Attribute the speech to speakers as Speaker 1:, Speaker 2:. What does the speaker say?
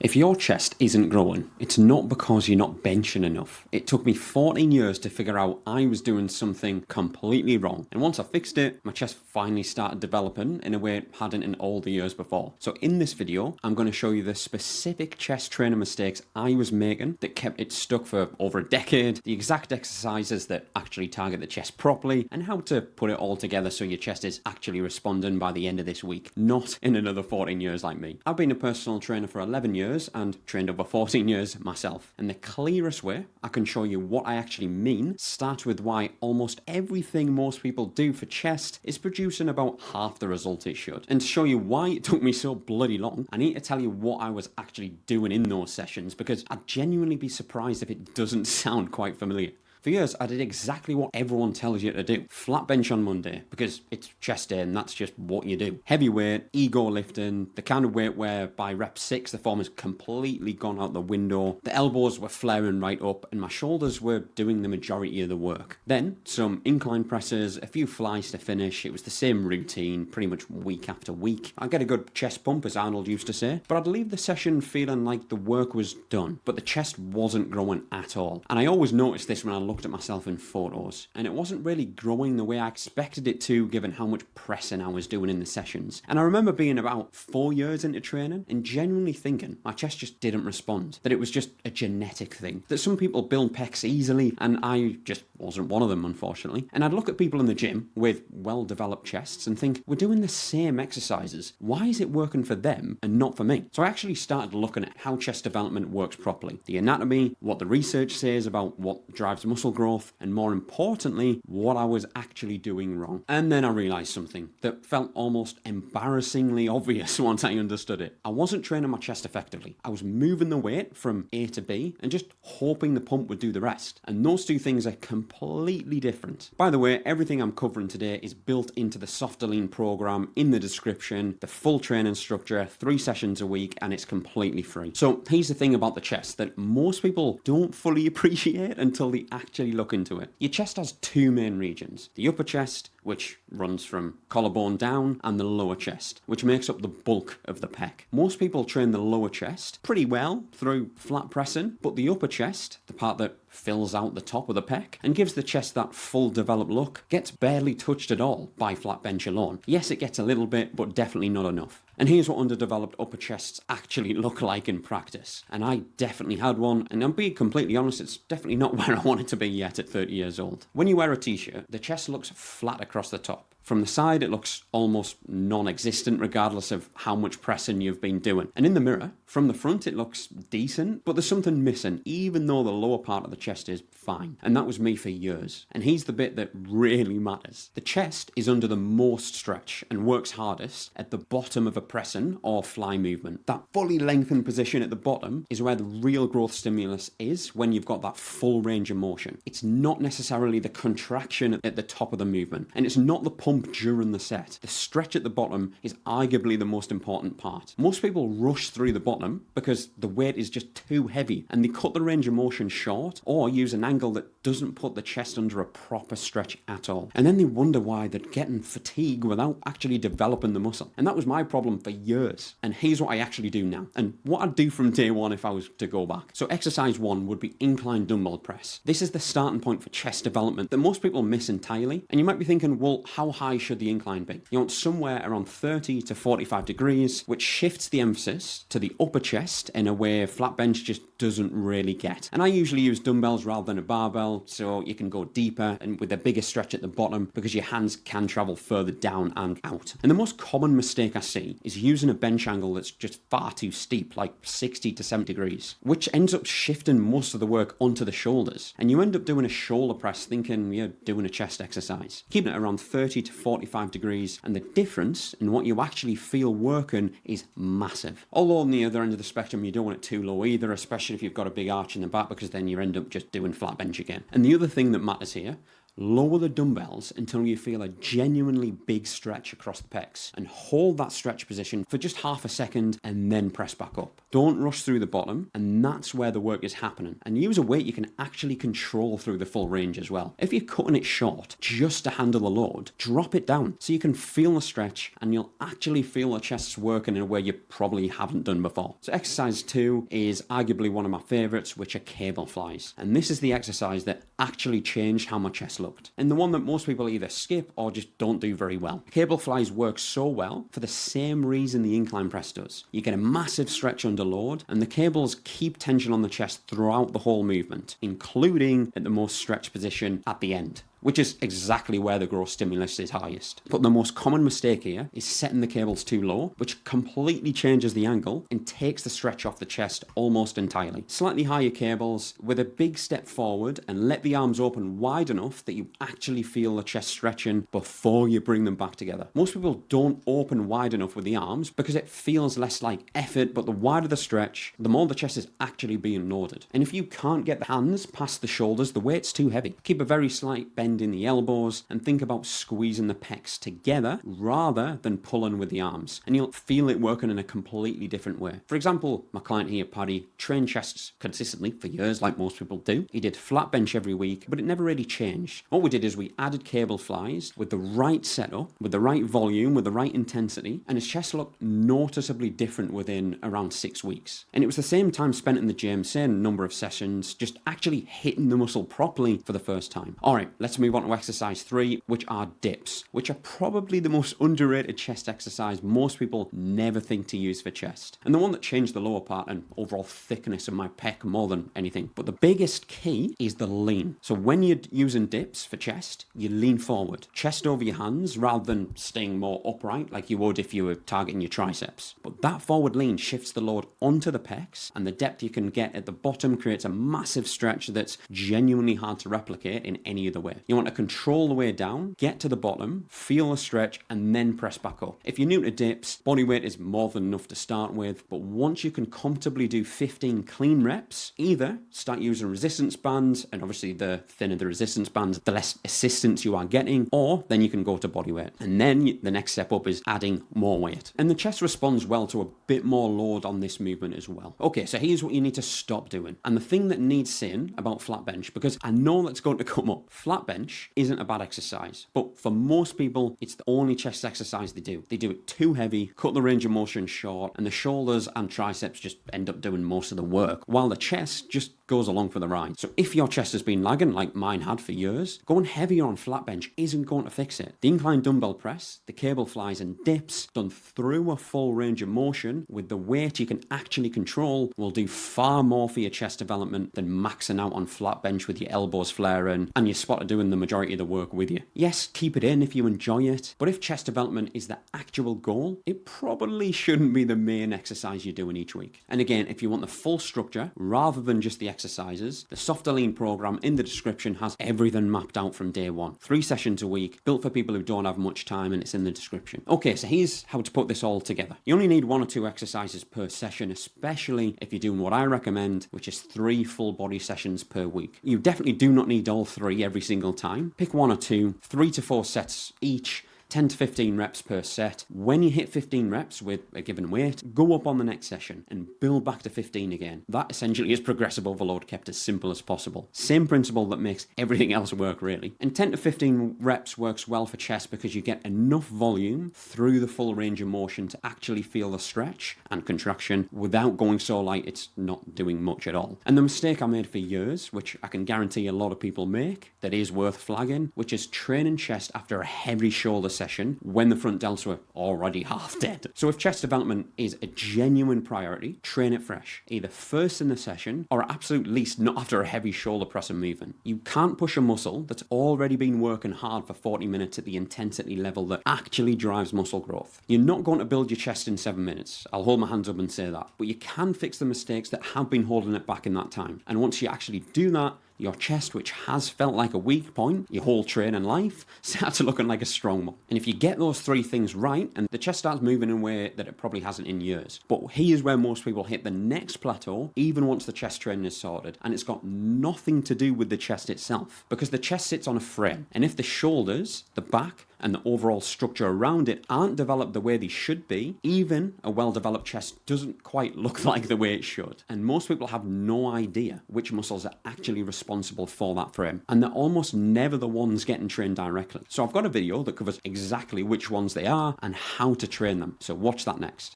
Speaker 1: If your chest isn't growing, it's not because you're not benching enough. It took me 14 years to figure out I was doing something completely wrong. And once I fixed it, my chest finally started developing in a way it hadn't in all the years before. So in this video, I'm going to show you the specific chest training mistakes I was making that kept it stuck for over a decade, the exact exercises that actually target the chest properly, and how to put it all together so your chest is actually responding by the end of this week, not in another 14 years like me. I've been a personal trainer for 11 years and trained over 14 years myself. And the clearest way I can show you what I actually mean starts with why almost everything most people do for chest is producing about half the result it should. And to show you why it took me so bloody long, I need to tell you what I was actually doing in those sessions, because I'd genuinely be surprised if it doesn't sound quite familiar. For years, I did exactly what everyone tells you to do. Flat bench on Monday, because it's chest day and that's just what you do. Heavy weight, ego lifting, the kind of weight where by rep 6 the form has completely gone out the window. The elbows were flaring right up and my shoulders were doing the majority of the work. Then, some incline presses, a few flies to finish. It was the same routine, pretty much week after week. I'd get a good chest pump, as Arnold used to say, but I'd leave the session feeling like the work was done, but the chest wasn't growing at all. And I always noticed this when I looked at myself in photos, and it wasn't really growing the way I expected it to, given how much pressing I was doing in the sessions. And I remember being about 4 years into training and genuinely thinking my chest just didn't respond, that it was just a genetic thing, that some people build pecs easily and I just wasn't one of them, unfortunately. And I'd look at people in the gym with well-developed chests and think, we're doing the same exercises, why is it working for them and not for me? So I actually started looking at how chest development works properly, the anatomy, what the research says about what drives muscle growth, and more importantly, what I was actually doing wrong. And then I realized something that felt almost embarrassingly obvious once I understood it. I wasn't training my chest effectively. I was moving the weight from A to B and just hoping the pump would do the rest. And those two things are completely different. By the way, everything I'm covering today is built into the Softer Lean program in the description, the full training structure, 3 sessions a week, and it's completely free. So here's the thing about the chest that most people don't fully appreciate until they actually look into it. Your chest has 2 main regions: the upper chest, which runs from collarbone down, and the lower chest, which makes up the bulk of the pec. Most people train the lower chest pretty well through flat pressing, but the upper chest, the part that fills out the top of the pec and gives the chest that full developed look, gets barely touched at all by flat bench alone. Yes, it gets a little bit, but definitely not enough. And here's what underdeveloped upper chests actually look like in practice. And I definitely had one, and I'm being completely honest, it's definitely not where I want it to be yet at 30 years old. When you wear a t-shirt, the chest looks flat across the top. From the side, it looks almost non-existent regardless of how much pressing you've been doing. And in the mirror, from the front, it looks decent, but there's something missing, even though the lower part of the chest is fine. And that was me for years. And here's the bit that really matters. The chest is under the most stretch and works hardest at the bottom of a pressing or fly movement. That fully lengthened position at the bottom is where the real growth stimulus is when you've got that full range of motion. It's not necessarily the contraction at the top of the movement, and it's not the pump during the set. The stretch at the bottom is arguably the most important part. Most people rush through the bottom because the weight is just too heavy and they cut the range of motion short or use an angle that doesn't put the chest under a proper stretch at all. And then they wonder why they're getting fatigue without actually developing the muscle. And that was my problem for years. And here's what I actually do now, and what I'd do from day one if I was to go back. So exercise 1 would be incline dumbbell press. This is the starting point for chest development that most people miss entirely. And you might be thinking, well, how high should the incline be? You want somewhere around 30 to 45 degrees, which shifts the emphasis to the upper chest in a way flat bench just doesn't really get. And I usually use dumbbells rather than a barbell, so you can go deeper and with a bigger stretch at the bottom because your hands can travel further down and out. And the most common mistake I see is using a bench angle that's just far too steep, like 60 to 70 degrees, which ends up shifting most of the work onto the shoulders. And you end up doing a shoulder press thinking you're doing a chest exercise. Keeping it around 30 to 45 degrees, and the difference in what you actually feel working is massive. Although on the other end of the spectrum, you don't want it too low either, especially if you've got a big arch in the back, because then you end up just doing flat bench again. And the other thing that matters here, Lower the dumbbells until you feel a genuinely big stretch across the pecs and hold that stretch position for just half a second and then press back up. Don't rush through the bottom, and that's where the work is happening. And use a weight you can actually control through the full range as well. If you're cutting it short just to handle the load, drop it down so you can feel the stretch and you'll actually feel the chest's working in a way you probably haven't done before. So exercise 2 is arguably one of my favorites, which are cable flies. And this is the exercise that actually changed how my chest looked, and the one that most people either skip or just don't do very well. Cable flies work so well for the same reason the incline press does. You get a massive stretch under load, and the cables keep tension on the chest throughout the whole movement, including at the most stretched position at the end, which is exactly where the growth stimulus is highest. But the most common mistake here is setting the cables too low, which completely changes the angle and takes the stretch off the chest almost entirely. Slightly higher cables with a big step forward, and let the arms open wide enough that you actually feel the chest stretching before you bring them back together. Most people don't open wide enough with the arms because it feels less like effort, but the wider the stretch, the more the chest is actually being loaded. And if you can't get the hands past the shoulders, the weight's too heavy. Keep a very slight bend in the elbows and think about squeezing the pecs together rather than pulling with the arms, and you'll feel it working in a completely different way. For example, my client here, Paddy, trained chests consistently for years like most people do. He did flat bench every week, but it never really changed. What we did is we added cable flies with the right setup, with the right volume, with the right intensity, and his chest looked noticeably different within around 6 weeks. And it was the same time spent in the gym, same number of sessions, just actually hitting the muscle properly for the first time. All right, let's move on to exercise 3, which are dips, which are probably the most underrated chest exercise most people never think to use for chest, and the one that changed the lower part and overall thickness of my pec more than anything. But the biggest key is the lean. So when you're using dips for chest, you lean forward, chest over your hands, rather than staying more upright like you would if you were targeting your triceps. But that forward lean shifts the load onto the pecs, and the depth you can get at the bottom creates a massive stretch that's genuinely hard to replicate in any other way. You want to control the way down, get to the bottom, feel the stretch, and then press back up. If you're new to dips, body weight is more than enough to start with, but once you can comfortably do 15 clean reps, either start using resistance bands, and obviously the thinner the resistance bands, the less assistance you are getting, or then you can go to body weight. And then the next step up is adding more weight. And the chest responds well to a bit more load on this movement as well. Okay, so here's what you need to stop doing. And the thing that needs saying about flat bench, because I know that's going to come up, flat bench isn't a bad exercise, but for most people, it's the only chest exercise they do. They do it too heavy, cut the range of motion short, and the shoulders and triceps just end up doing most of the work, while the chest just goes along for the ride. So if your chest has been lagging like mine had for years, going heavier on flat bench isn't going to fix it. The incline dumbbell press, the cable flies and dips done through a full range of motion with the weight you can actually control will do far more for your chest development than maxing out on flat bench with your elbows flaring and your spotter doing the majority of the work with you. Yes, keep it in if you enjoy it, but if chest development is the actual goal, it probably shouldn't be the main exercise you're doing each week. And again, if you want the full structure rather than just the exercises, the Softer Lean program in the description has everything mapped out from day one. 3 sessions a week, built for people who don't have much time, and it's in the description. Okay, so here's how to put this all together. You only need 1 or 2 exercises per session, especially if you're doing what I recommend, which is 3 full body sessions per week. You definitely do not need all 3 every single time. Pick 1 or 2, 3 to 4 sets each, 10 to 15 reps per set. When you hit 15 reps with a given weight, go up on the next session and build back to 15 again. That essentially is progressive overload kept as simple as possible. Same principle that makes everything else work, really. And 10 to 15 reps works well for chest because you get enough volume through the full range of motion to actually feel the stretch and contraction without going so light it's not doing much at all. And the mistake I made for years, which I can guarantee a lot of people make, that is worth flagging, which is training chest after a heavy shoulder session when the front delts were already half dead. So if chest development is a genuine priority, train it fresh, either first in the session or at absolute least not after a heavy shoulder press and movement. You can't push a muscle that's already been working hard for 40 minutes at the intensity level that actually drives muscle growth. You're not going to build your chest in 7 minutes. I'll hold my hands up and say that. But you can fix the mistakes that have been holding it back in that time. And once you actually do that, your chest, which has felt like a weak point your whole training life, starts looking like a strong one. And if you get those three things right, and the chest starts moving in a way that it probably hasn't in years. But here's where most people hit the next plateau, even once the chest training is sorted. And it's got nothing to do with the chest itself, because the chest sits on a frame. And if the shoulders, the back, and the overall structure around it aren't developed the way they should be, even a well-developed chest doesn't quite look like the way it should. And most people have no idea which muscles are actually responsible for that frame. And they're almost never the ones getting trained directly. So I've got a video that covers exactly which ones they are and how to train them. So watch that next.